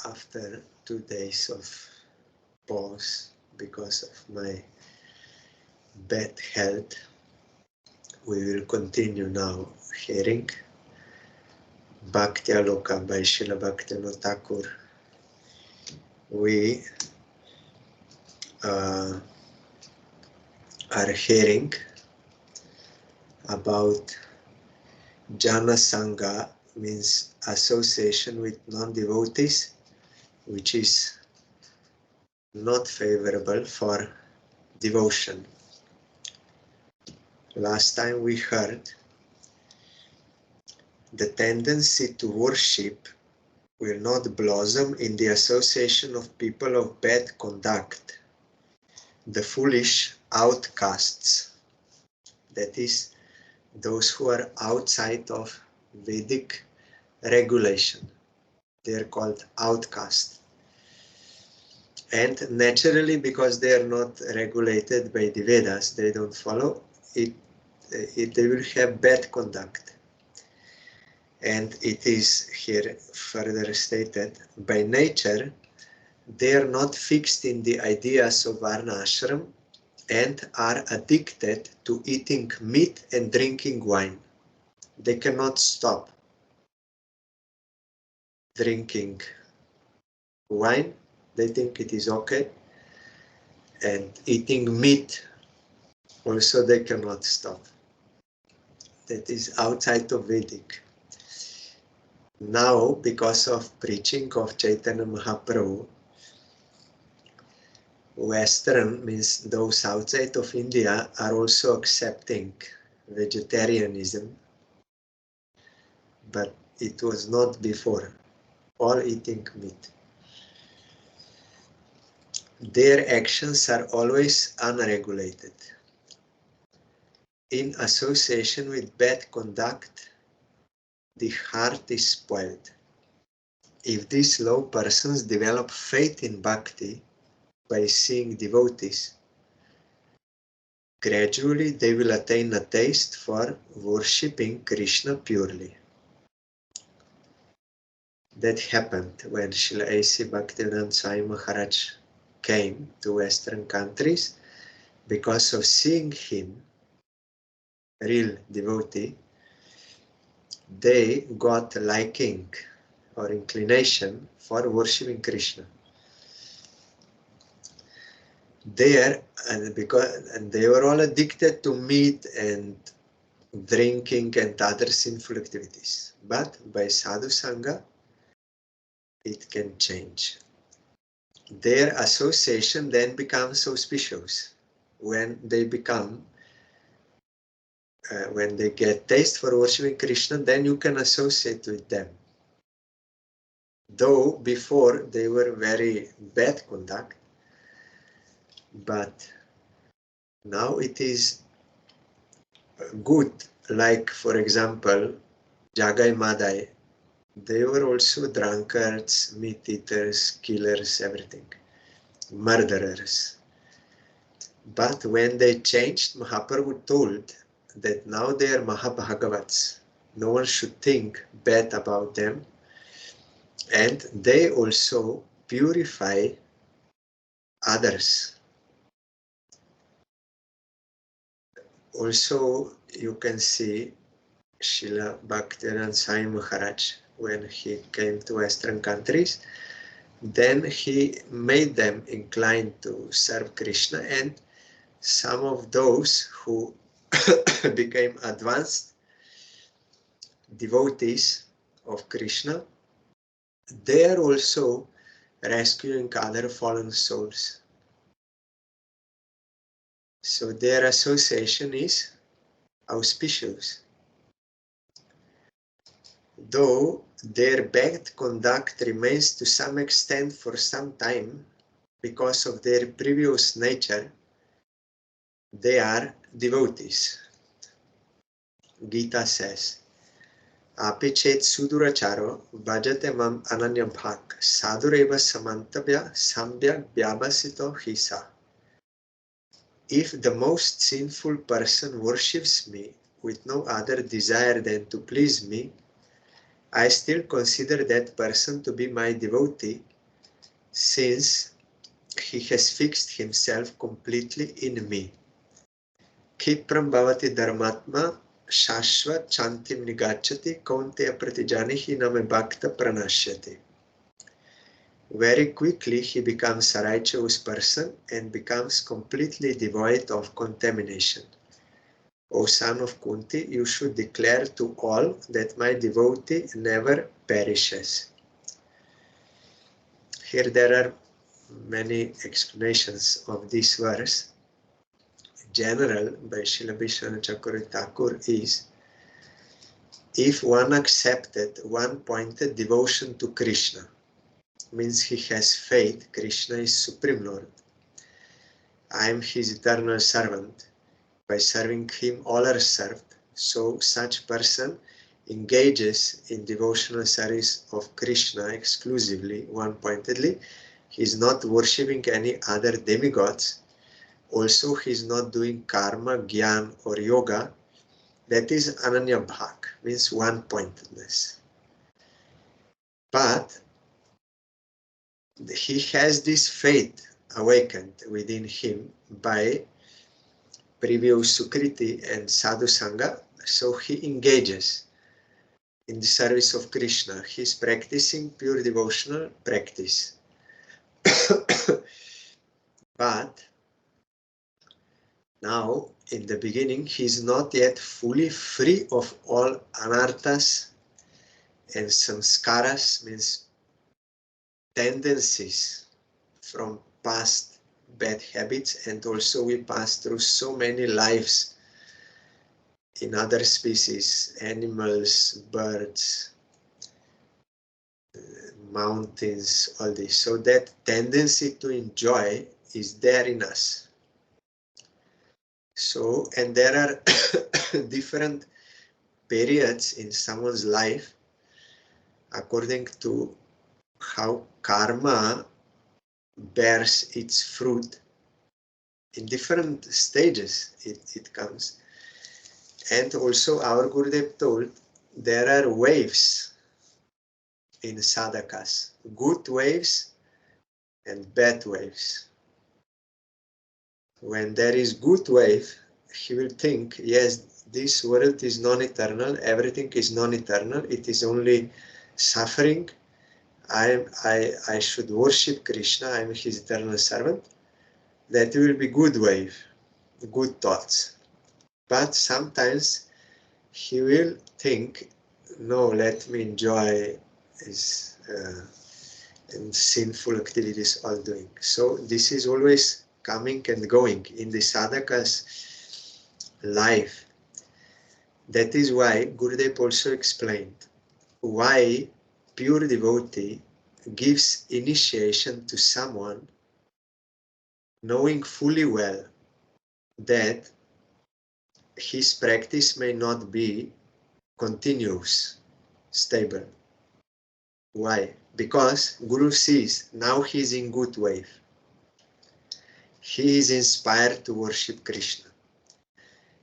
after 2 days of pause because of my bad health, we will continue now hearing Bhaktyaloka by Srila Bhaktyaloka Thakur. We are hearing about Jana Sangha, means association with non-devotees, which is not favorable for devotion. Last time we heard the tendency to worship will not blossom in the association of people of bad conduct, the foolish outcasts, that is, those who are outside of Vedic regulation. They are called outcasts. And naturally, because they are not regulated by the Vedas, they don't follow it, they will have bad conduct. And it is here further stated, by nature, they are not fixed in the ideas of Varna Ashram and are addicted to eating meat and drinking wine. They cannot stop drinking wine. They think it is okay. And eating meat, also they cannot stop. That is outside of Vedic. Now, because of preaching of Chaitanya Mahaprabhu, Western, means those outside of India, are also accepting vegetarianism, but it was not before, all eating meat. Their actions are always unregulated. In association with bad conduct, the heart is spoiled. If these low persons develop faith in bhakti by seeing devotees, gradually they will attain a taste for worshipping Krishna purely. That happened when Srila A.C. Bhaktivedanta Swami Maharaj came to Western countries. Because of seeing him, real devotee, they got liking or inclination for worshipping Krishna. There, and they were all addicted to meat and drinking and other sinful activities. But by sadhu sangha, it can change. Their association then becomes auspicious. When they become, when they get taste for worshipping Krishna, then you can associate with them. Though before they were very bad conduct, but now it is good. Like, for example, Jagai Madai, they were also drunkards, meat eaters, killers, everything, murderers. But when they changed, Mahaprabhu told that now they are Mahabhagavats. No one should think bad about them. And they also purify others. Also, you can see Srila Bhaktivedanta Swami Maharaj, when he came to Western countries, then he made them inclined to serve Krishna, and some of those who became advanced devotees of Krishna, they are also rescuing other fallen souls. So their association is auspicious. Though their bad conduct remains to some extent for some time because of their previous nature, they are devotees. Gita says, Api chet suduracharo bhajate mam ananyam bhak sadureva samantabhya sambhyak vyabhasito hisa. If the most sinful person worships me with no other desire than to please me, I still consider that person to be my devotee since he has fixed himself completely in me. Kipram bhavati dharmatma shashvat chantim nigachati kaunteya pratijanihi name bhakta pranashyati. Very quickly he becomes a righteous person and becomes completely devoid of contamination. O son of Kunti, you should declare to all that my devotee never perishes. Here there are many explanations of this verse. General by Srila Vishwanath Chakravarti Thakur is, if one accepted one-pointed devotion to Krishna, means he has faith Krishna is Supreme Lord. I am his eternal servant. By serving him all are served. So such person engages in devotional service of Krishna exclusively, one-pointedly. He is not worshipping any other demigods. Also, he is not doing karma, gyan or yoga. That is ananya bhak, means one-pointedness. But he has this faith awakened within him by previous sukriti and sadhu sangha, so he engages in the service of Krishna. He is practicing pure devotional practice. But now, in the beginning, he is not yet fully free of all anarthas and samskaras, means tendencies from past bad habits, and also we pass through so many lives in other species, animals, birds, mountains, all this. So that tendency to enjoy is there in us. So, and there are different periods in someone's life according to how karma bears its fruit. In different stages it comes. And also our Gurudev told there are waves in sadhakas, good waves and bad waves. When there is good wave, he will think, yes, this world is non-eternal, everything is non-eternal, it is only suffering. I should worship Krishna, I am his eternal servant. That will be good wave, good thoughts. But sometimes he will think, no, let me enjoy his and sinful activities all doing. So this is always coming and going in the sadhaka's life. That is why Gurudev also explained why pure devotee gives initiation to someone knowing fully well that his practice may not be continuous, stable. Why? Because Guru sees now he is in good wave. He is inspired to worship Krishna.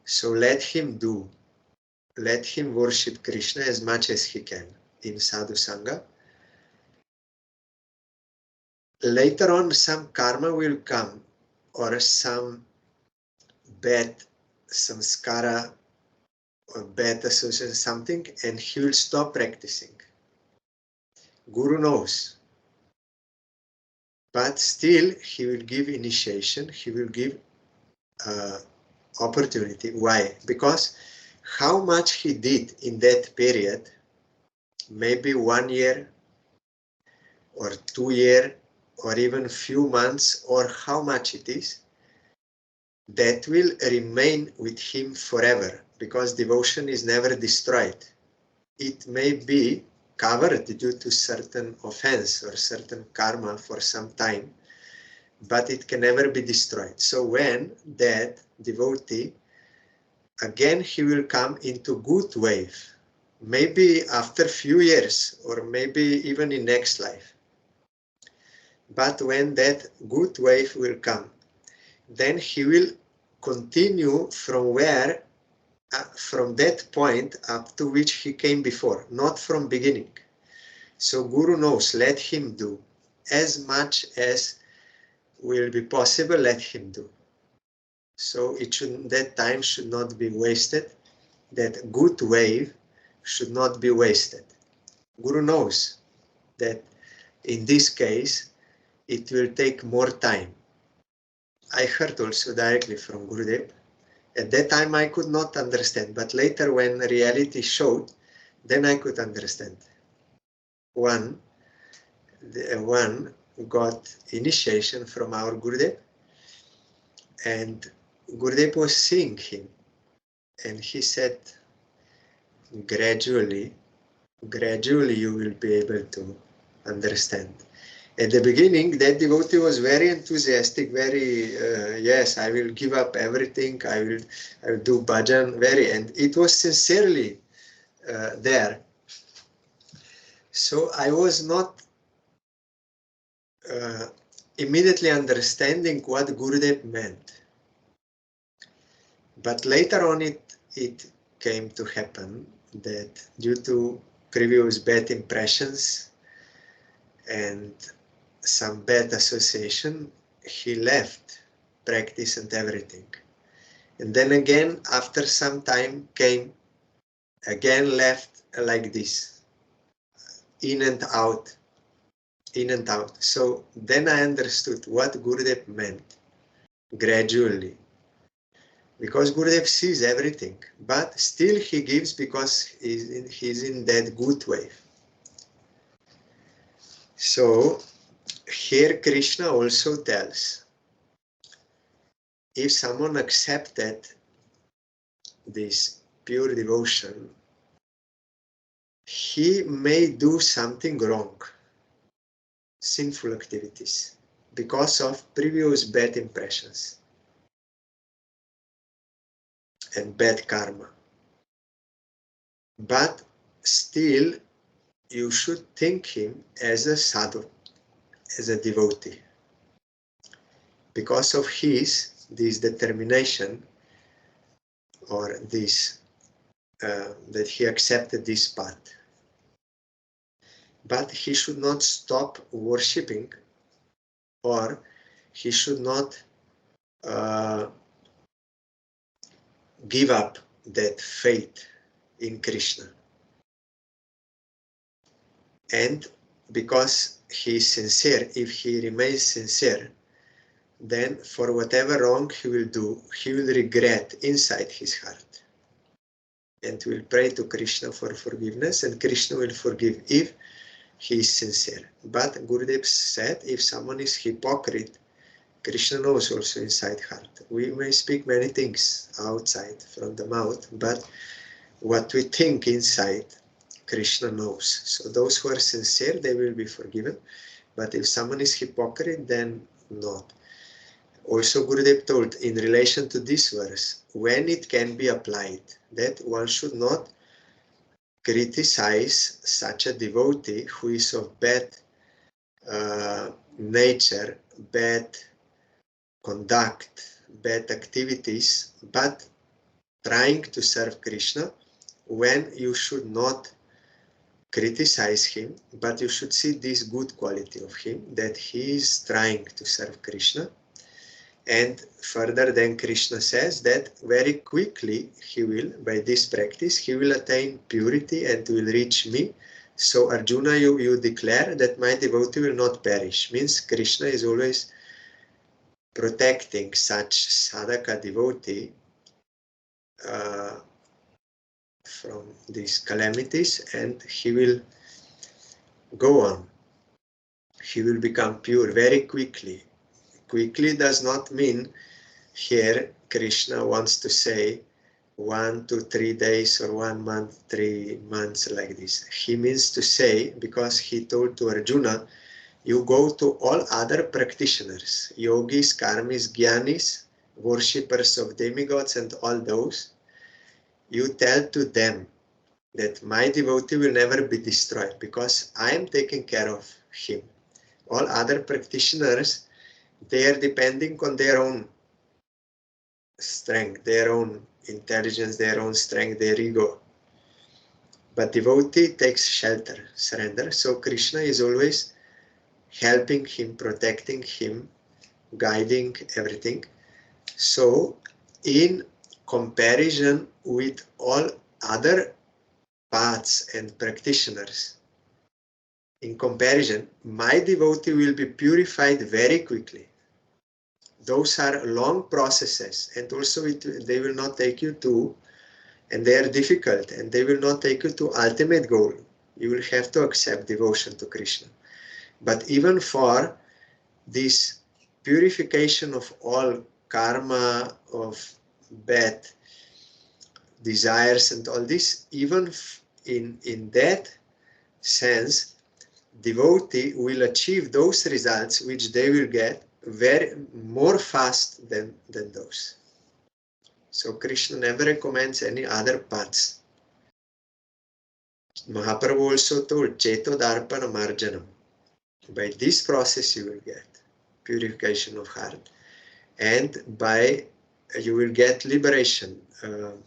So let him worship Krishna as much as he can in sadhu sangha. Later on some karma will come or some bad samskara or bad association, something, and he will stop practicing. Guru knows. But still he will give initiation, he will give opportunity. Why? Because how much he did in that period, maybe 1 year or 2 years or even few months, or how much it is, that will remain with him forever, because devotion is never destroyed. It may be covered due to certain offense or certain karma for some time, but it can never be destroyed. So when that devotee, again he will come into good wave, maybe after few years or maybe even in next life. But when that good wave will come, then he will continue from from that point up to which he came before, not from beginning. So Guru knows, let him do. as much as will be possible, let him do. So that time should not be wasted. That good wave should not be wasted. Guru knows that in this case, it will take more time. I heard also directly from Gurudev. At that time, I could not understand, but later when reality showed, then I could understand. One got initiation from our Gurudev, and Gurudev was seeing him, and he said, gradually you will be able to understand. At the beginning, that devotee was very enthusiastic, very, yes, I will give up everything, I will do bhajan, and it was sincerely there. So I was not immediately understanding what Gurudev meant. But later on it came to happen that due to previous bad impressions and some bad association, he left practice and everything. And then again, after some time came, again left like this, in and out. So then I understood what Gurudev meant, gradually. Because Gurudev sees everything, but still he gives because he's in that good way. So here Krishna also tells, if someone accepted this pure devotion, he may do something wrong, sinful activities, because of previous bad impressions and bad karma. But still, you should think him as a sadhu, as a devotee, because of this determination, or this that he accepted this path. But he should not stop worshipping, or he should not give up that faith in Krishna. And because he is sincere, if he remains sincere, then for whatever wrong he will do, he will regret inside his heart. And will pray to Krishna for forgiveness, and Krishna will forgive if he is sincere. But Gurudev said, if someone is hypocrite, Krishna knows also inside heart. We may speak many things outside from the mouth, but what we think inside, Krishna knows. So those who are sincere, they will be forgiven. But if someone is hypocrite, then not. Also Gurudev told in relation to this verse, when it can be applied, that one should not criticize such a devotee who is of bad nature, bad conduct, bad activities, but trying to serve Krishna, when you should not criticize him, but you should see this good quality of him, that he is trying to serve Krishna. And further, then Krishna says that very quickly he will, by this practice, he will attain purity and will reach me. So Arjuna, you declare that my devotee will not perish. Means Krishna is always protecting such sadhaka devotee from these calamities, and he will go on. He will become pure very quickly. Quickly does not mean here Krishna wants to say 1 to 3 days or 1 month, 3 months, like this. He means to say, because he told to Arjuna, you go to all other practitioners, yogis, karmis, jnanis, worshippers of demigods and all those, you tell to them that my devotee will never be destroyed because I am taking care of him. All other practitioners, they are depending on their own strength, their own intelligence, their own strength, their ego. But devotee takes shelter, surrender. So Krishna is always helping him, protecting him, guiding everything. So in comparison with all other paths and practitioners, in comparison, my devotee will be purified very quickly. Those are long processes, and also they will not take you to, and they are difficult, and they will not take you to ultimate goal. You will have to accept devotion to Krishna. But even for this purification of all karma, of bad desires and all this, even in that sense, devotee will achieve those results which they will get very more fast than those. So Krishna never recommends any other paths. Mahaprabhu also told Cheto Darpana Marjanam. By this process you will get purification of heart, and by you will get liberation. Bhava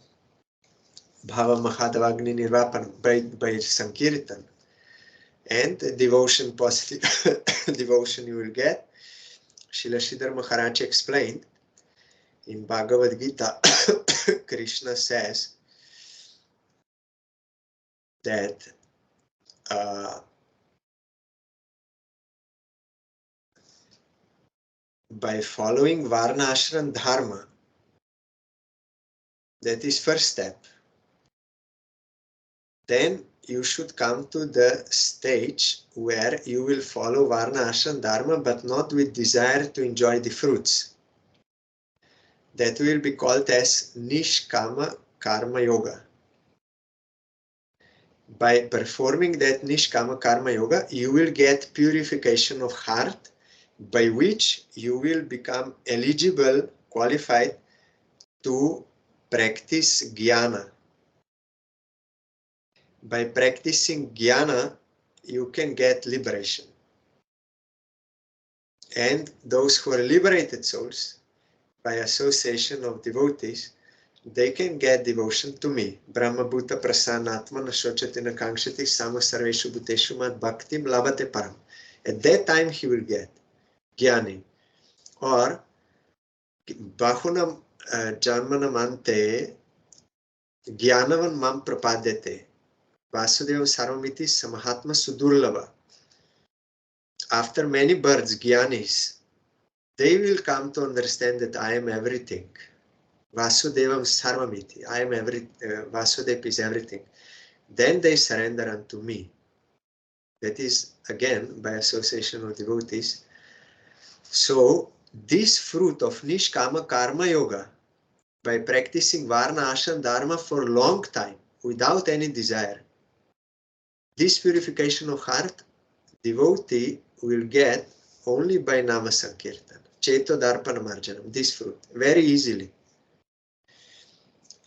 Mahadavagni Nirvapanam, by Sankirtan. And devotion, positive devotion you will get. Srila Sridhar Maharaj explained in Bhagavad Gita, Krishna says that by following Varna Ashram Dharma, that is first step. Then you should come to the stage where you will follow Varna Ashram Dharma, but not with desire to enjoy the fruits. That will be called as Nishkama Karma Yoga. By performing that Nishkama Karma Yoga, you will get purification of heart, by which you will become eligible, qualified to practice Jnana. By practicing Jnana, you can get liberation. And those who are liberated souls, by association of devotees, they can get devotion to me. Brahma Bhuta Prasanatma Nashochati Nakangshati Sama Sarveshu Bhuteshu Mad Bhaktim Labate Param. At that time he will get Jnani. Or Bahunam Janmanamante Jnanavan Mam Prapadyate Vasudeva Sarvamiti Samahatma Sudurlava. After many births, Jnanis, they will come to understand that I am everything. Vasudevam Sarvamiti, I am Vasudeva is everything. Then they surrender unto me. That is, again, by association of devotees. So, this fruit of Nishkama Karma Yoga, by practicing Varna Ashram Dharma for a long time, without any desire, this purification of heart, devotee will get only by Nama Sankirtan, Cheto Darpana Marjanam, this fruit, very easily.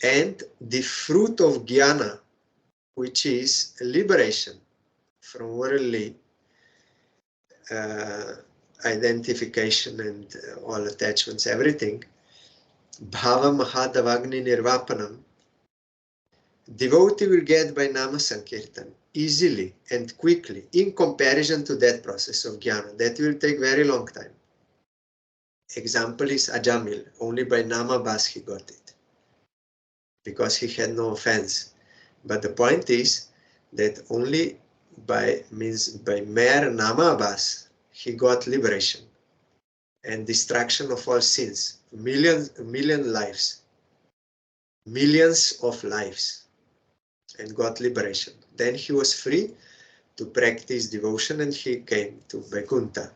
And the fruit of Jnana, which is liberation from worldly identification and all attachments, everything, Bhava Mahadavagni Nirvapanam, devotee will get by Nama Sankirtan easily and quickly in comparison to that process of Jnana. That will take very long time. Example is Ajamil, only by Nama Bas he got it, because he had no offense. But the point is that only by mere Nama Bas he got liberation and destruction of all sins, millions of lives, and got liberation. Then he was free to practice devotion and he came to Vaikuntha.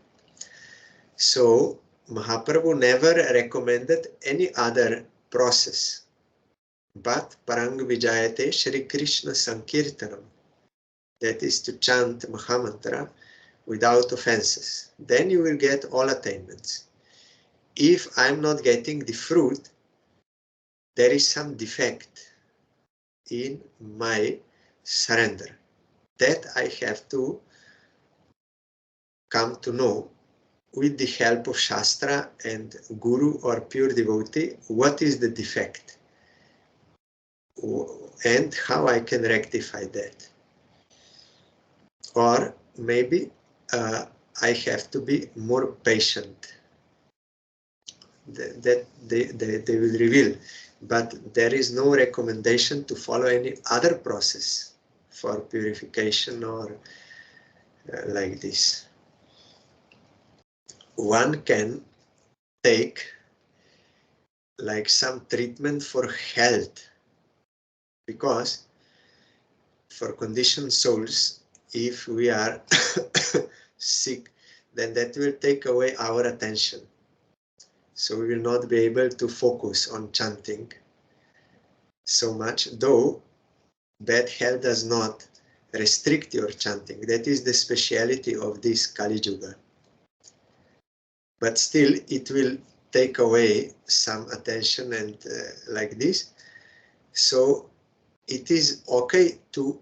So Mahaprabhu never recommended any other process but Parang Vijayate Shri Krishna Sankirtanam, that is to chant Mahamantra without offenses. Then you will get all attainments. If I'm not getting the fruit, there is some defect in my surrender. That I have to come to know with the help of Shastra and Guru or pure devotee, what is the defect and how I can rectify that. Or maybe I have to be more patient. That they will reveal. But there is no recommendation to follow any other process for purification or like this. One can take like some treatment for health, because for conditioned souls, if we are sick, then that will take away our attention. So we will not be able to focus on chanting so much, though bad health does not restrict your chanting. That is the speciality of this Kali Yuga. But still, it will take away some attention and like this. So it is okay to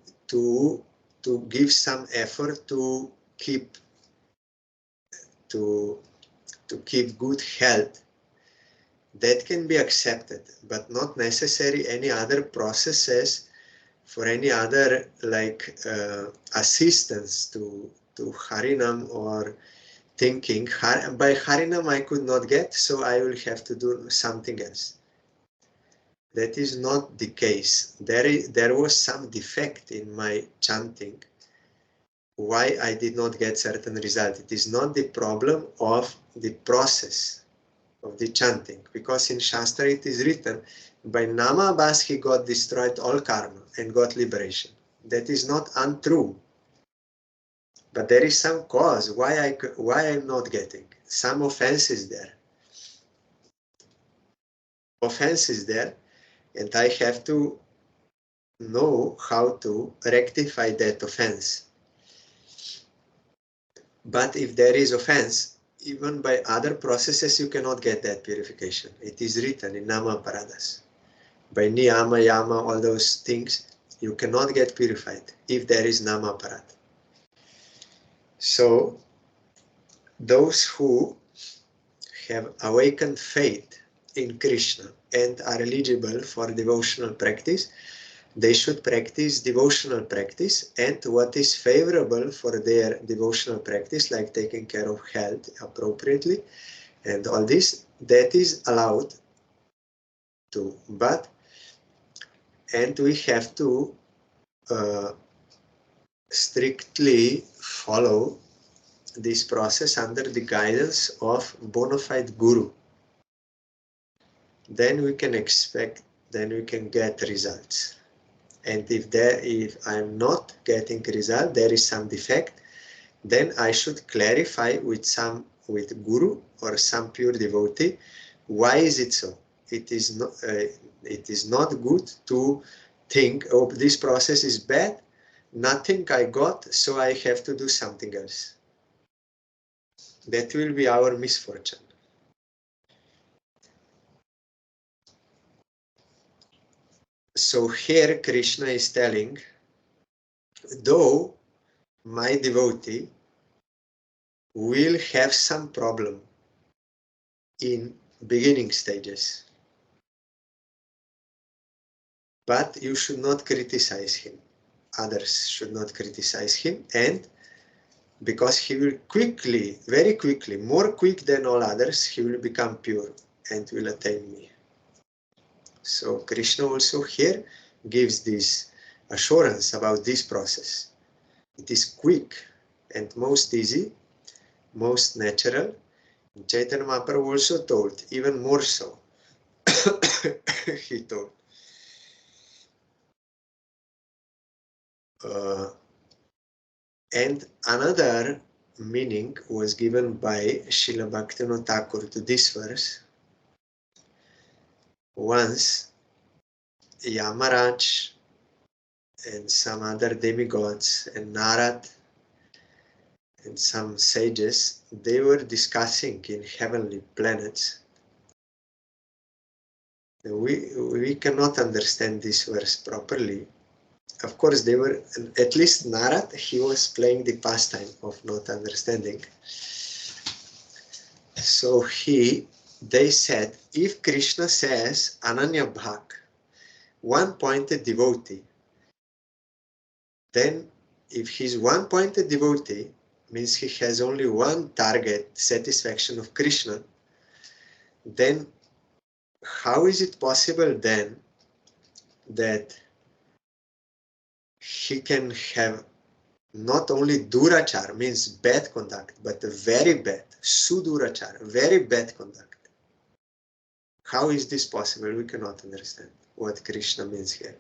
give some effort to keep good health. That can be accepted, but not necessary any other processes for any other like assistance to Harinam or thinking. By Harinam I could not get, so I will have to do something else. That is not the case. There was some defect in my chanting, why I did not get certain result. It is not the problem of the process of the chanting, because in Shastra it is written, by Nama Bas he got destroyed all karma and got liberation. That is not untrue. But there is some cause why I'm not getting. Some offense is there. Offense is there, and I have to know how to rectify that offense. But if there is offense, even by other processes you cannot get that purification. It is written in Nama Paradas. By Niyama, Yama, all those things, you cannot get purified if there is Nama Parat. So those who have awakened faith in Krishna and are eligible for devotional practice, they should practice devotional practice, and what is favorable for their devotional practice, like taking care of health appropriately and all this, that is allowed to. And we have to strictly follow this process under the guidance of bona fide guru. Then we can get results. And if I'm not getting result, there is some defect, then I should clarify with guru or some pure devotee, why is it so? It is not good to think, oh, this process is bad, nothing I got, so I have to do something else. That will be our misfortune. So here Krishna is telling, though my devotee will have some problem in beginning stages, but you should not criticize him. Others should not criticize him, and because he will quickly, very quickly, more quick than all others, he will become pure and will attain me. So Krishna also here gives this assurance about this process. It is quick and most easy, most natural. Chaitanya Mahaprabhu also told, even more so. He told. And another meaning was given by Srila Bhaktivinoda Thakur to this verse. Once Yamaraj and some other demigods and Narad and some sages, they were discussing in heavenly planets. We cannot understand this verse properly. Of course, they were, at least Narad, he was playing the pastime of not understanding. So they said, if Krishna says Ananya Bhak, one-pointed devotee, then if he's one-pointed devotee, means he has only one target, satisfaction of Krishna, then how is it possible then that he can have not only durachar, means bad conduct, but a very bad, sudurachar, very bad conduct? How is this possible? We cannot understand what Krishna means here.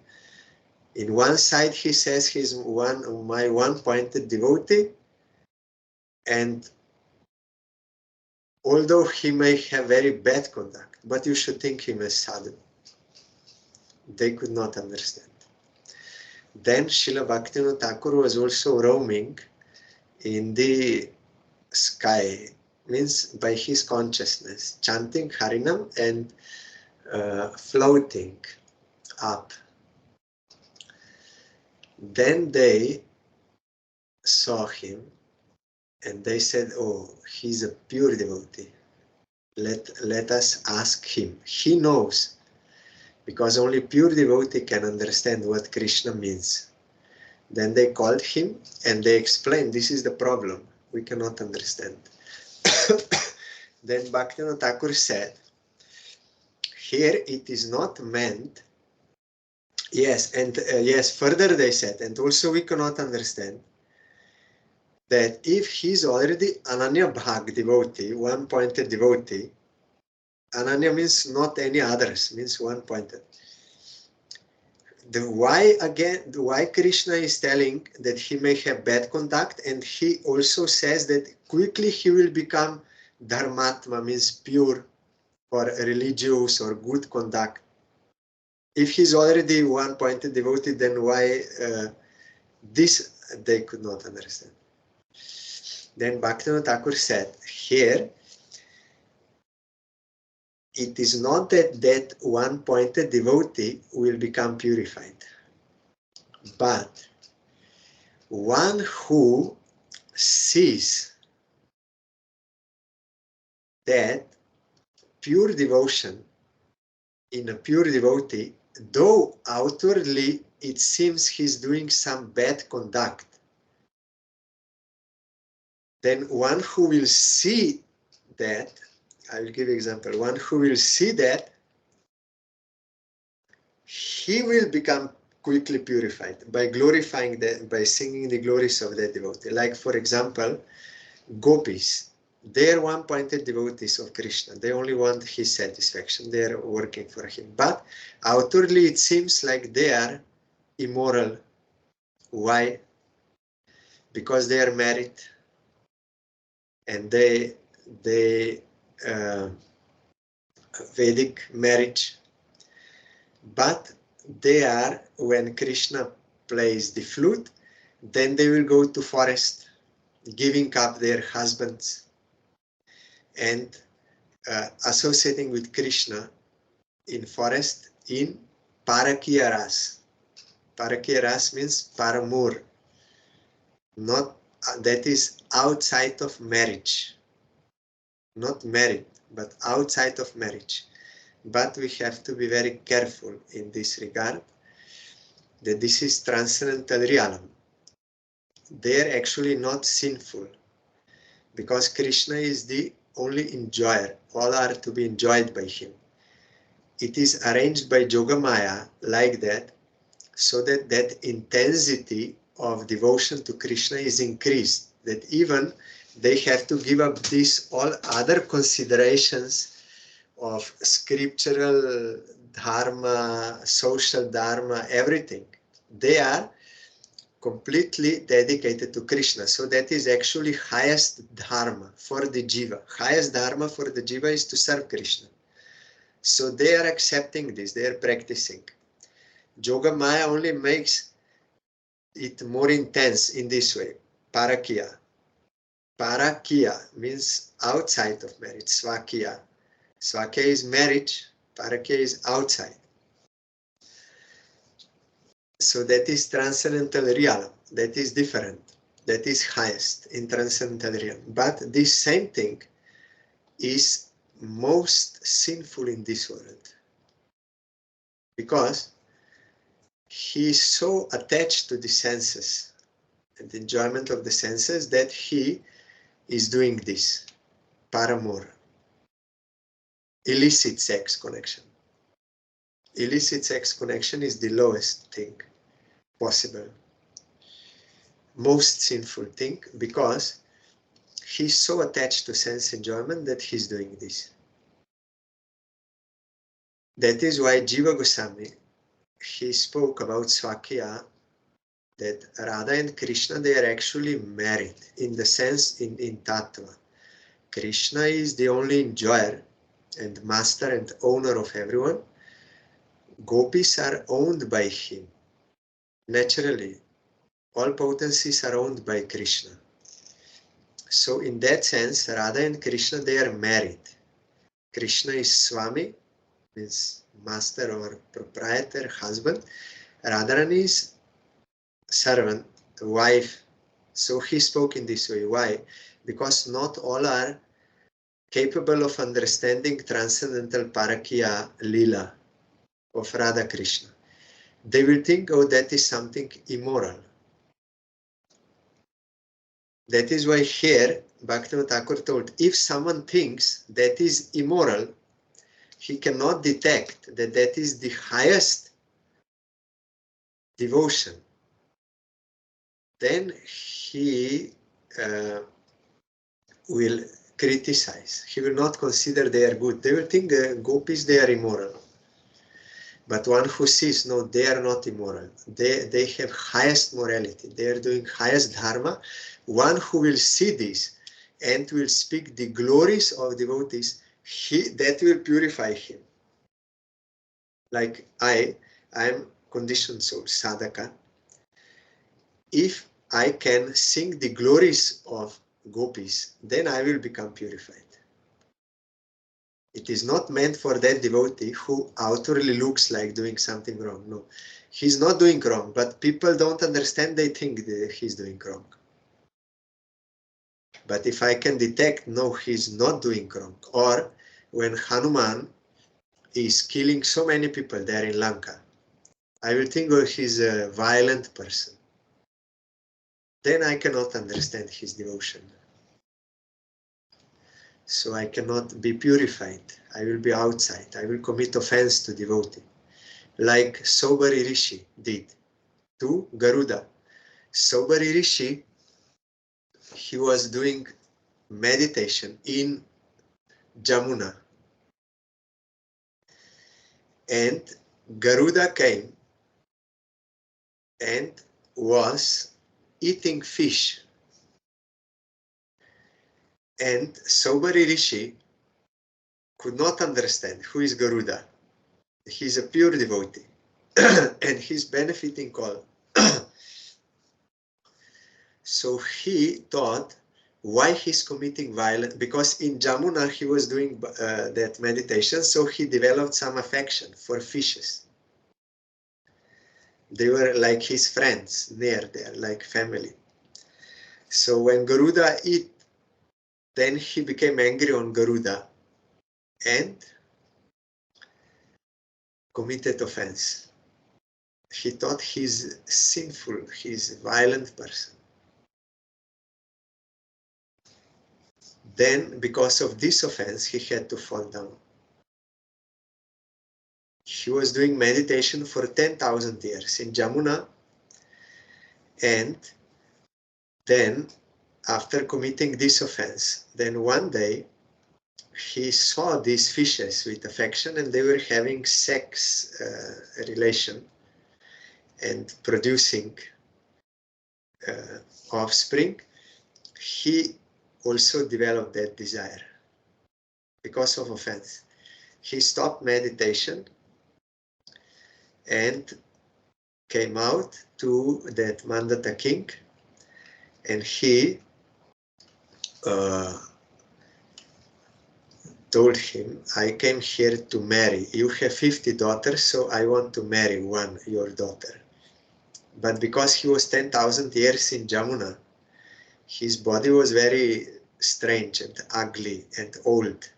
In one side he says he's my one-pointed devotee, and although he may have very bad conduct, but you should think him as sadhu. They could not understand. Then Srila Bhaktivinoda Thakur was also roaming in the sky, means by his consciousness, chanting Harinam and floating up. Then they saw him and they said, oh, he's a pure devotee. Let us ask him. He knows, because only pure devotee can understand what Krishna means. Then they called him and they explained, this is the problem. We cannot understand. Then Bhaktivinoda Thakur said, here it is not meant. Yes, and yes, further they said, and also we cannot understand that if he's already Ananya Bhag devotee, one-pointed devotee, Ananya means not any others, means one-pointed. Why Krishna is telling that he may have bad conduct, and he also says that quickly he will become dharmatma, means pure or religious or good conduct. If he's already one-pointed devotee, then why this they could not understand. Then Bhaktivinoda Thakur said, here it is not that one-pointed devotee will become purified, but one who sees that pure devotion in a pure devotee, though outwardly it seems he's doing some bad conduct, then one who will see that, I will give an example, one who will see that, he will become quickly purified by glorifying that, by singing the glories of that devotee. Like, for example, gopis. They are one-pointed devotees of Krishna. They only want his satisfaction. They are working for him. But outwardly it seems like they are immoral. Why? Because they are married and they Vedic marriage. But they are, when Krishna plays the flute, then they will go to forest, giving up their husbands and associating with Krishna in forest in Parakiya Ras. Parakiya Ras means paramour, not that is outside of marriage, not married, but outside of marriage. But we have to be very careful in this regard, that this is transcendental realm. They are actually not sinful, because Krishna is the only enjoyer. All are to be enjoyed by him. It is arranged by Yogamaya like that, so that that intensity of devotion to Krishna is increased, that even they have to give up these all other considerations of scriptural dharma, social dharma, everything. They are completely dedicated to Krishna. So that is actually highest dharma for the jiva. Highest dharma for the jiva is to serve Krishna. So they are accepting this, they are practicing. Yogamaya only makes it more intense in this way. Parakiya. Parakiya means outside of marriage. Swakiya. Swakiya is marriage. Parakiya is outside. So that is transcendental realm. That is different. That is highest in transcendental realm. But this same thing is most sinful in this world, because he is so attached to the senses and enjoyment of the senses, that he is doing this. Paramour. Illicit sex connection. Illicit sex connection is the lowest thing possible. Most sinful thing, because he's so attached to sense enjoyment that he's doing this. That is why Jiva Goswami, he spoke about Swakya, that Radha and Krishna, they are actually married in the sense in Tattva. Krishna is the only enjoyer and master and owner of everyone. Gopis are owned by him. Naturally, all potencies are owned by Krishna. So in that sense, Radha and Krishna, they are married. Krishna is Swami, means master or proprietor, husband. Radharani is servant, wife. So he spoke in this way. Why? Because not all are capable of understanding transcendental Parakya Lila of Radha Krishna. They will think, oh, that is something immoral. That is why here Bhaktivinoda Thakur told, if someone thinks that is immoral, he cannot detect that that is the highest devotion. Then he will criticize. He will not consider they are good. They will think gopis, they are immoral. But one who sees, no, they are not immoral. They have highest morality. They are doing highest dharma. One who will see this and will speak the glories of devotees, that will purify him. Like I am conditioned soul, sadhaka. If I can sing the glories of gopis, then I will become purified. It is not meant for that devotee who outwardly looks like doing something wrong. No, he's not doing wrong, but people don't understand. They think that he's doing wrong. But if I can detect, no, he's not doing wrong. Or when Hanuman is killing so many people there in Lanka, I will think, oh, he's a violent person. Then I cannot understand his devotion. So I cannot be purified. I will be outside. I will commit offense to devotee. Like Saubhari Rishi did to Garuda. Saubhari Rishi, he was doing meditation in Jamuna. And Garuda came and was eating fish. And Saubhari Rishi could not understand who is Garuda. He's a pure devotee. And he's benefiting all. So he thought, why he's committing violence? Because in Jamuna he was doing that meditation, so he developed some affection for fishes. They were like his friends near there, like family. So when Garuda eat, then he became angry on Garuda and committed offense. He thought he's sinful, he's a violent person. Then, because of this offense, he had to fall down. He was doing meditation for 10,000 years in Jamuna, and then, after committing this offense, then one day, he saw these fishes with affection, and they were having sex relation and producing offspring. He also developed that desire because of offense. He stopped meditation and came out to that Mandata king, and he told him, I came here to marry. You have 50 daughters, so I want to marry one, your daughter. But because he was 10,000 years in Jamuna, his body was very strange and ugly and old.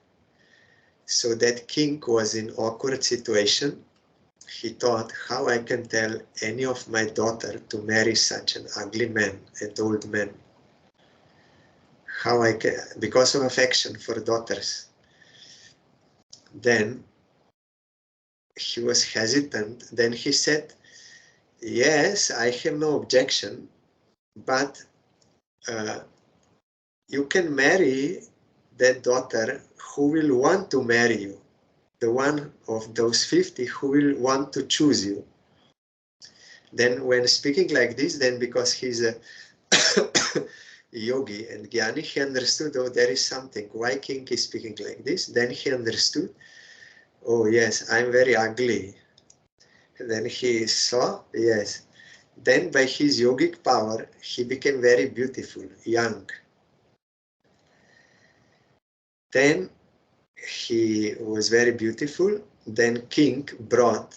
So that king was in awkward situation, he thought, how I can tell any of my daughter to marry such an ugly man and old man. How I can, because of affection for daughters. Then he was hesitant. Then he said, yes, I have no objection, but you can marry that daughter who will want to marry you, the one of those 50 who will want to choose you. Then when speaking like this, then because he's a yogi and Gyani, he understood, oh, there is something. Why king is speaking like this? Then he understood, oh yes, I'm very ugly. And then he saw, yes. Then by his yogic power, he became very beautiful, young. Then he was very beautiful. Then king brought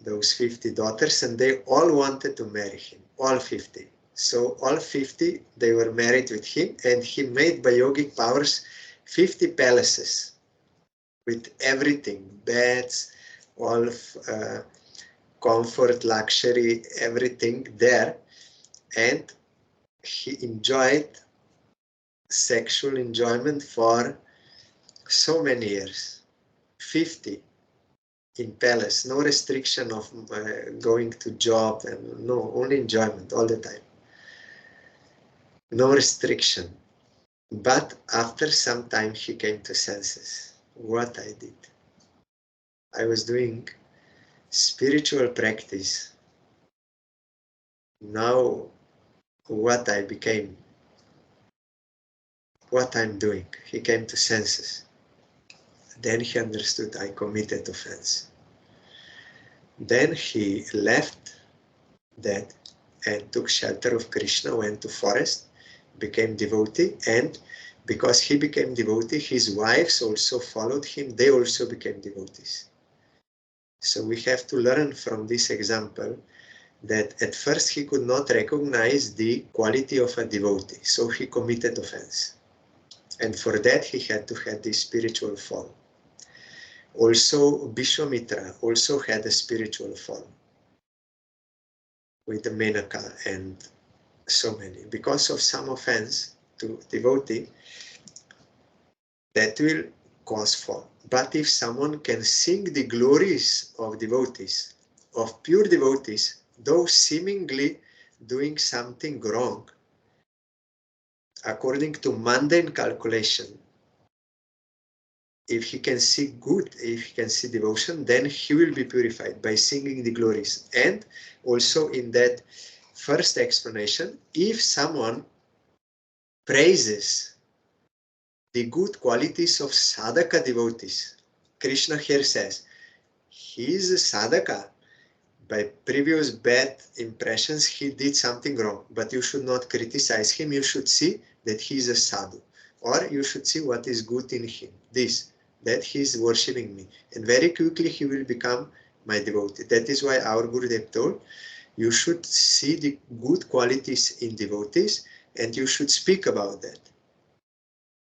those 50 daughters and they all wanted to marry him, all 50. So all 50, they were married with him and he made by yogic powers 50 palaces with everything, beds, all comfort, luxury, everything there. And he enjoyed sexual enjoyment for so many years, 50 in palace, no restriction of going to job and no, only enjoyment all the time. No restriction. But after some time he came to senses. What I did. I was doing spiritual practice. Now what I became, what I'm doing. He came to senses. Then he understood I committed offense. Then he left that and took shelter of Krishna, went to forest, became devotee, and because he became devotee, his wives also followed him, they also became devotees. So we have to learn from this example that at first he could not recognize the quality of a devotee, so he committed offense. And for that he had to have this spiritual fall. Also Vishwamitra also had a spiritual fall with the Menaka and so many. Because of some offense to devotee, that will cause fall. But if someone can sing the glories of devotees, of pure devotees, though seemingly doing something wrong, according to mundane calculation, if he can see good, if he can see devotion, then he will be purified by singing the glories. And also in that first explanation, if someone praises the good qualities of sadhaka devotees, Krishna here says, he is a sadhaka. By previous bad impressions, he did something wrong, but you should not criticize him. You should see that he is a sadhu, or you should see what is good in him. That he is worshipping me, and very quickly he will become my devotee. That is why our Gurudev told, you should see the good qualities in devotees, and you should speak about that.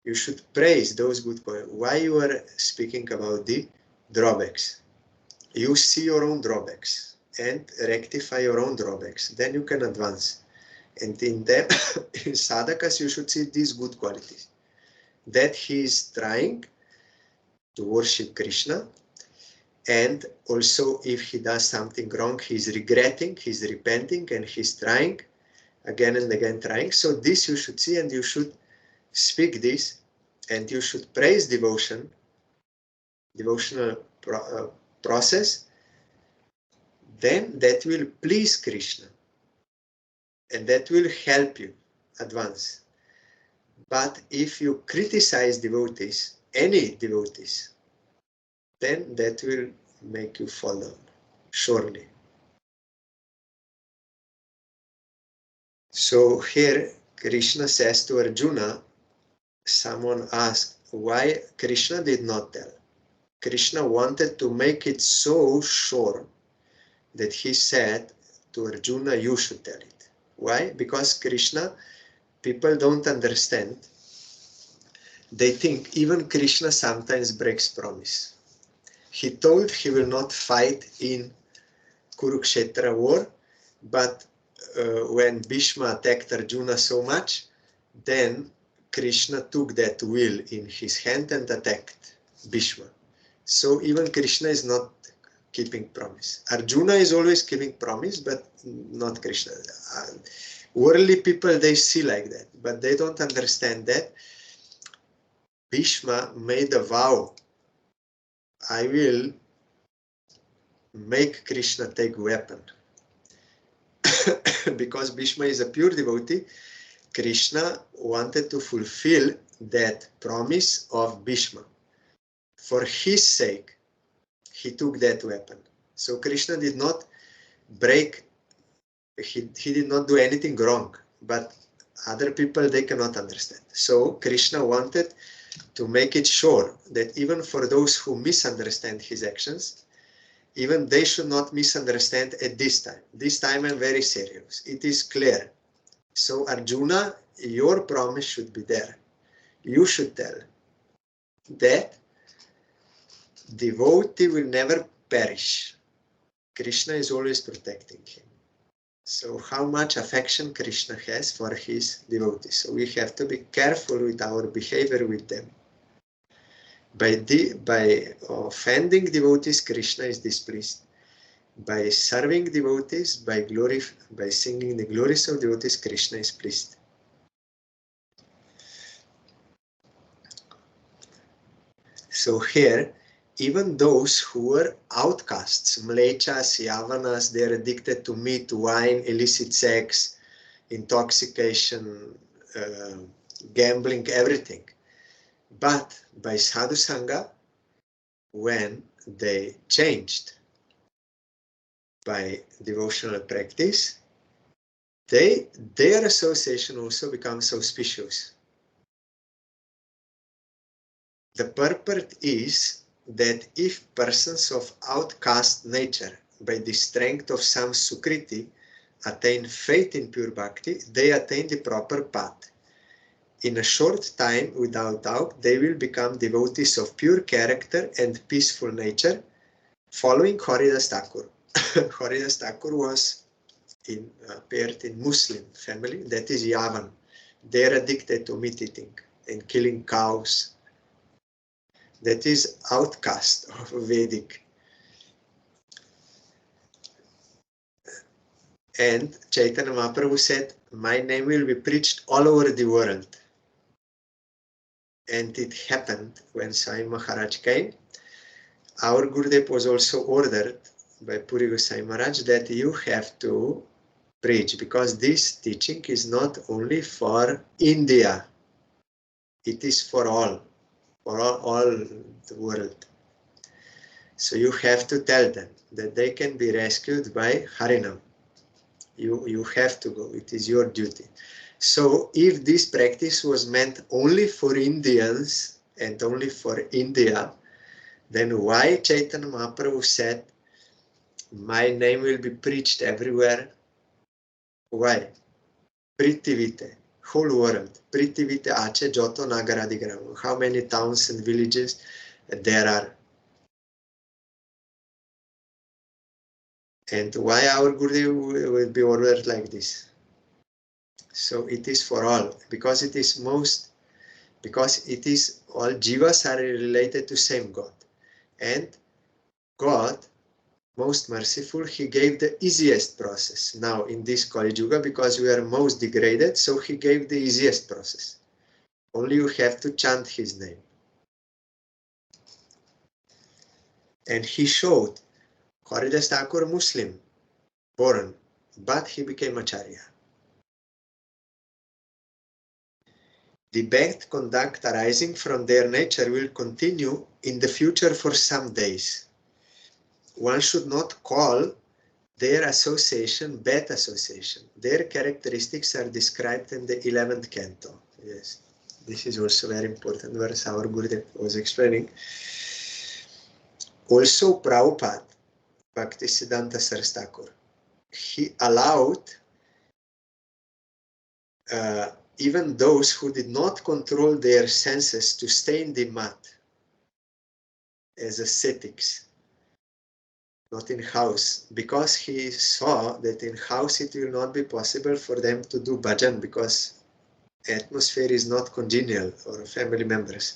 You should praise those good qualities. Why you are speaking about the drawbacks? You see your own drawbacks and rectify your own drawbacks. Then you can advance. And in them, in sadhakas, you should see these good qualities. That he is trying to worship Krishna. And also, if he does something wrong, he's regretting, he's repenting, and he's trying, again and again trying. So this you should see, and you should speak this, and you should praise devotion, devotional process. Then that will please Krishna. And that will help you advance. But if you criticize devotees, any devotees, then that will make you fall down, surely. So here Krishna says to Arjuna, someone asked why Krishna did not tell. Krishna wanted to make it so sure that he said to Arjuna, you should tell it. Why? Because Krishna, people don't understand. They think even Krishna sometimes breaks promise. He told he will not fight in Kurukshetra war, but when Bhishma attacked Arjuna so much, then Krishna took that wheel in his hand and attacked Bhishma. So even Krishna is not keeping promise. Arjuna is always keeping promise, but not Krishna. Worldly people, they see like that, but they don't understand that Bhishma made a vow. I will make Krishna take weapon. Because Bhishma is a pure devotee, Krishna wanted to fulfill that promise of Bhishma. For his sake, he took that weapon. So Krishna did not break, he did not do anything wrong, but other people, they cannot understand. So Krishna wanted to make it sure that even for those who misunderstand his actions, even they should not misunderstand at this time. This time I'm very serious. It is clear. So Arjuna, your promise should be there. You should tell that devotee will never perish. Krishna is always protecting him. So how much affection Krishna has for his devotees. So we have to be careful with our behavior with them. By offending devotees, Krishna is displeased. By serving devotees, by singing the glories of devotees, Krishna is pleased. So here, even those who were outcasts, mlechas, yavanas, they are addicted to meat, wine, illicit sex, intoxication, gambling, everything. But by sadhu sangha, when they changed by devotional practice, their association also becomes auspicious. The purport is that if persons of outcast nature, by the strength of some sukriti, attain faith in pure bhakti, they attain the proper path. In a short time, without doubt, they will become devotees of pure character and peaceful nature, following Haridas Thakur. Haridas Thakur was appeared in Muslim family, that is Yavan. They are addicted to meat eating and killing cows. That is outcast of Vedic. And Chaitanya Mahaprabhu said, my name will be preached all over the world. And it happened when Sai Maharaj came. Our Gurudev was also ordered by Puri Gosai Maharaj that you have to preach, because this teaching is not only for India, it is for all the world. So you have to tell them that they can be rescued by Harinam. You have to go, it is your duty. So if this practice was meant only for Indians and only for India, then why Chaitanya Mahaprabhu said, my name will be preached everywhere? Why? Prithivite, whole world. Prithivite ache joto nagaradigram. How many towns and villages there are? And why our Gurudev will be ordered like this? So it is for all, because it is all jivas are related to same God. And God, most merciful, he gave the easiest process. Now in this Kali Yuga, because we are most degraded, so he gave the easiest process. Only you have to chant his name. And he showed Haridas Thakur Muslim, born, but he became Acharya. The bad conduct arising from their nature will continue in the future for some days. One should not call their association bad association. Their characteristics are described in the 11th canto. Yes, this is also very important verse our Gurudev was explaining. Also Prabhupada, Bhaktisiddhanta Saraswati Thakur, he allowed even those who did not control their senses to stay in the mud as ascetics. not in house, because he saw that in house it will not be possible for them to do bhajan because atmosphere is not congenial or family members.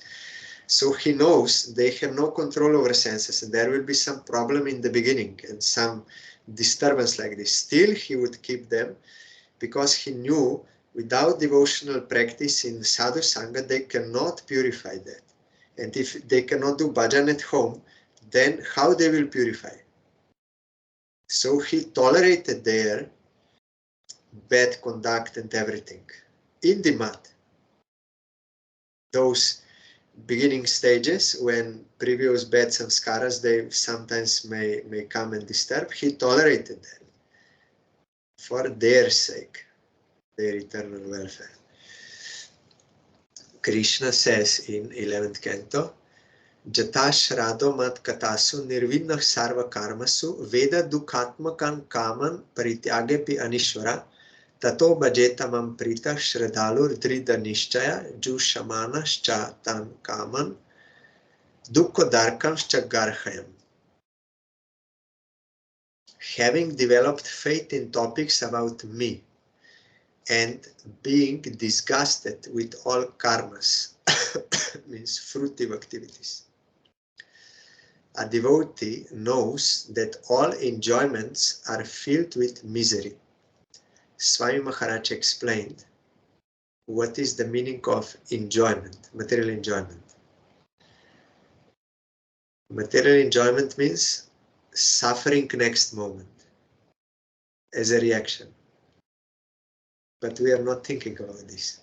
So he knows they have no control over senses and there will be some problem in the beginning and some disturbance like this. Still he would keep them because he knew without devotional practice in sadhu sangha they cannot purify that. And if they cannot do bhajan at home, then how they will purify? So he tolerated their bad conduct and everything in the mat. Those beginning stages when previous bad samskaras they sometimes may come and disturb, he tolerated them for their sake, their eternal welfare. Krishna says in 11th canto, Jata Shrado Mat Katasu Nirvinna Sarva Karmasu Veda Dukhatmakan Kaman Parityage Pi Anishvara Tato Bhajeta Mam Prita Shradalur Drida Nishchaya Ju Shamanascha Tan Kaman Dukkha Darkamscha Garhayam. Having developed faith in topics about me and being disgusted with all karmas, means fruitive activities, a devotee knows that all enjoyments are filled with misery. Swami Maharaj explained what is the meaning of enjoyment, material enjoyment. Material enjoyment means suffering next moment as a reaction. But we are not thinking about this.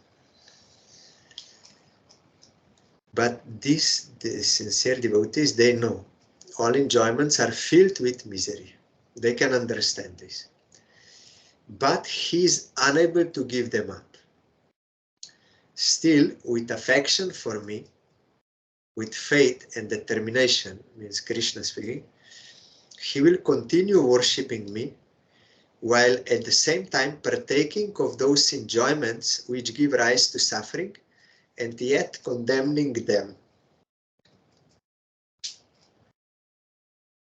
But the sincere devotees, they know all enjoyments are filled with misery. They can understand this. But he is unable to give them up. Still, with affection for me, with faith and determination, means Krishna speaking, he will continue worshipping me while at the same time partaking of those enjoyments which give rise to suffering and yet condemning them.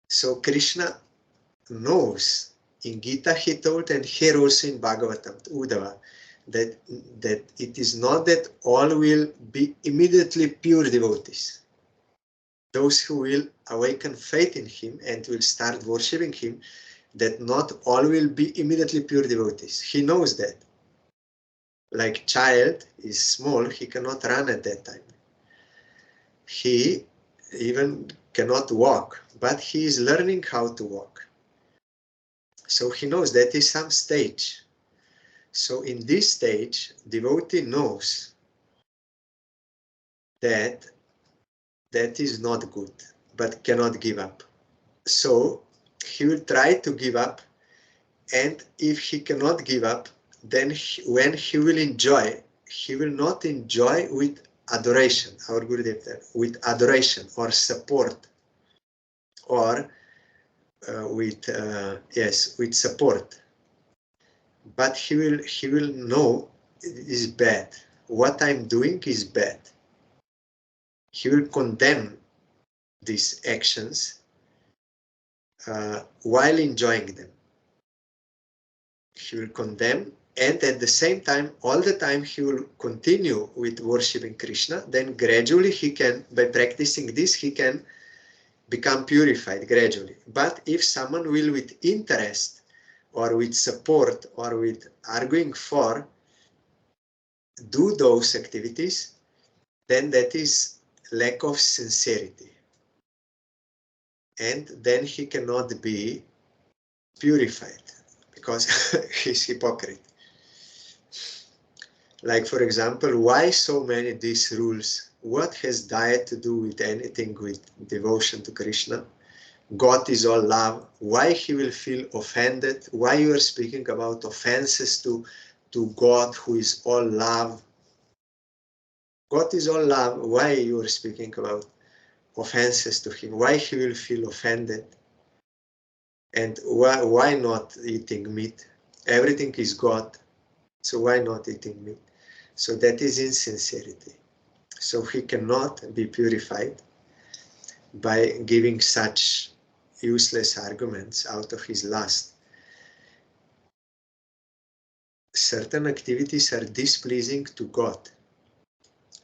So Krishna knows, in Gita he told, and here also in Bhagavatam, Uddhava, that it is not that all will be immediately pure devotees. Those who will awaken faith in him and will start worshipping him, that not all will be immediately pure devotees. He knows that. Like child is small, he cannot run at that time. He even cannot walk, but he is learning how to walk. So he knows that is some stage. So in this stage, devotee knows that that is not good, but cannot give up. So he will try to give up, and if he cannot give up, then when he will enjoy, he will not enjoy with adoration, our Gurudev, with adoration or support, or with support. But he will know it is bad. What I'm doing is bad. He will condemn these actions while enjoying them. He will condemn, and at the same time, all the time he will continue with worshipping Krishna. Then gradually he can, by practicing this, he can become purified gradually. But if someone will with interest or with support or with arguing for do those activities, then that is lack of sincerity. And then he cannot be purified because he's hypocrite. Like, for example, why so many these rules? What has diet to do with anything with devotion to Krishna? God is all love. Why he will feel offended? Why you are speaking about offenses to God who is all love? God is all love. Why you are speaking about offenses to him? Why he will feel offended? And why not eating meat? Everything is God. So why not eating meat? So that is insincerity. So he cannot be purified by giving such useless arguments out of his lust. Certain activities are displeasing to God,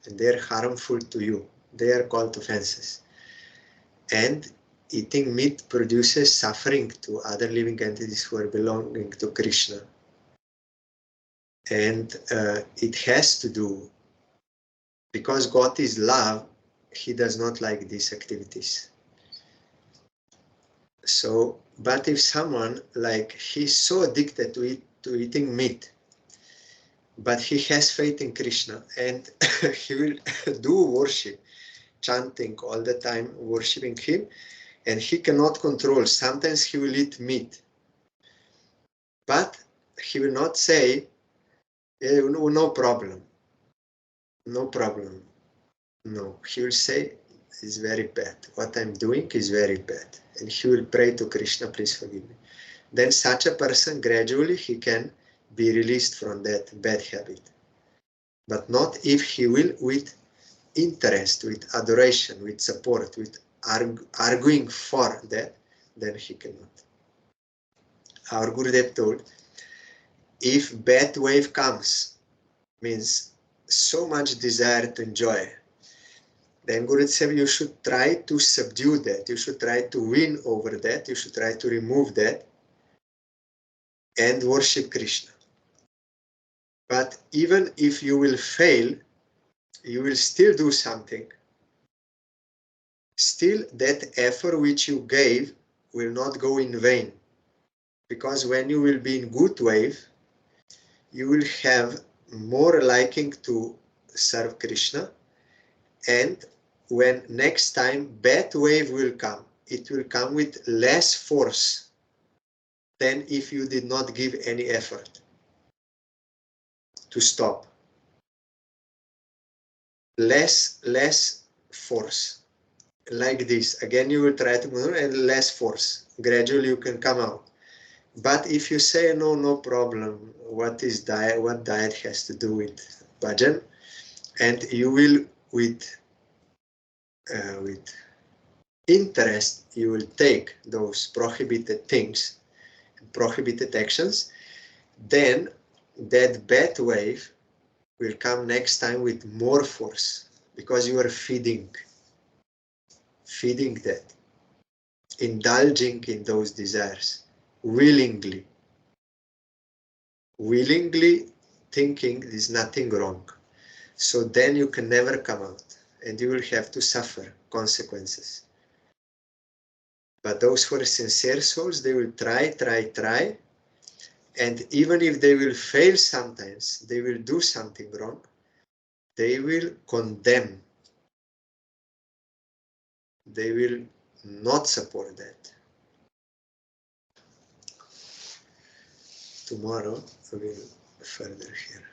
and they are harmful to you. They are called offenses. And eating meat produces suffering to other living entities who are belonging to Krishna. And it has to do, because God is love, he does not like these activities. So, but if someone, like, he's so addicted to eating meat, but he has faith in Krishna, and he will do worship, chanting all the time, worshipping him, and he cannot control. Sometimes he will eat meat, but he will not say, no problem, no problem. No, he will say, it's very bad. What I'm doing is very bad. And he will pray to Krishna, please forgive me. Then such a person, gradually, he can be released from that bad habit. But not if he will with interest, with adoration, with support, with arguing for that, then he cannot. Our Gurudev told, if bad wave comes, means so much desire to enjoy, then Gurudev said you should try to subdue that, you should try to win over that, you should try to remove that and worship Krishna. But even if you will fail, you will still do something. Still, that effort which you gave will not go in vain. Because when you will be in good wave, you will have more liking to serve Krishna. And when next time bad wave will come, it will come with less force than if you did not give any effort to stop. Less force. Like this. Again, you will try to move and less force. Gradually you can come out. But if you say, no problem, what is diet? What diet has to do with bhajan? And you will, with interest, you will take those prohibited things, prohibited actions, then that bad wave will come next time with more force, because you are feeding that, indulging in those desires, willingly thinking there's nothing wrong. So then you can never come out, and you will have to suffer consequences. But those who are sincere souls, they will try, and even if they will fail sometimes, they will do something wrong, they will condemn. They will not support that. Tomorrow we will further here.